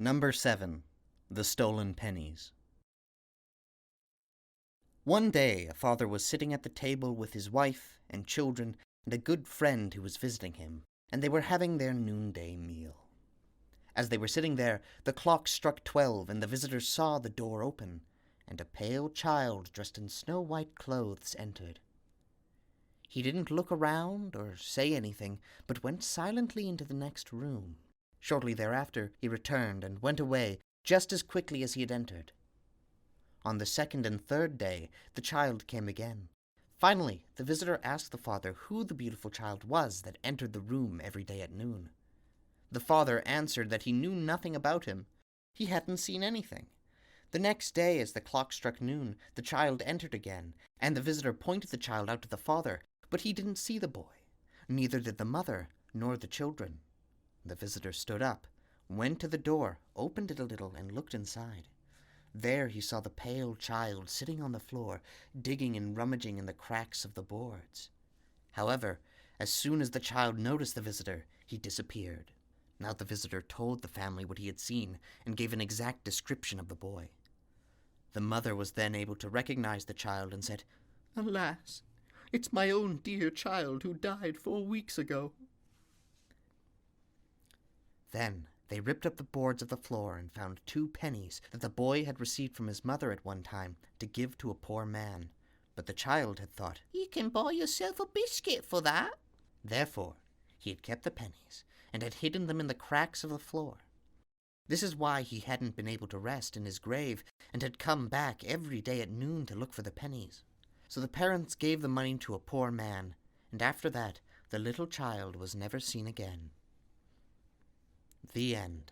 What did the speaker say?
Number 7. The Stolen Pennies. One day a father was sitting at the table with his wife and children and a good friend who was visiting him, and they were having their noonday meal. As they were sitting there, the clock struck 12, and the visitors saw the door open, and a pale child dressed in snow-white clothes entered. He didn't look around or say anything, but went silently into the next room. Shortly thereafter, he returned and went away just as quickly as he had entered. On the second and third day, the child came again. Finally, the visitor asked the father who the beautiful child was that entered the room every day at noon. The father answered that he knew nothing about him. He hadn't seen anything. The next day, as the clock struck noon, the child entered again, and the visitor pointed the child out to the father, but he didn't see the boy. Neither did the mother, nor the children. The visitor stood up, went to the door, opened it a little, and looked inside. There he saw the pale child sitting on the floor, digging and rummaging in the cracks of the boards. However, as soon as the child noticed the visitor, he disappeared. Now the visitor told the family what he had seen and gave an exact description of the boy. The mother was then able to recognize the child and said, "Alas, it's my own dear child who died 4 weeks ago." Then they ripped up the boards of the floor and found 2 pennies that the boy had received from his mother at one time to give to a poor man. But the child had thought, "You can buy yourself a biscuit for that." Therefore, he had kept the pennies and had hidden them in the cracks of the floor. This is why he hadn't been able to rest in his grave and had come back every day at noon to look for the pennies. So the parents gave the money to a poor man, and after that the little child was never seen again. The end.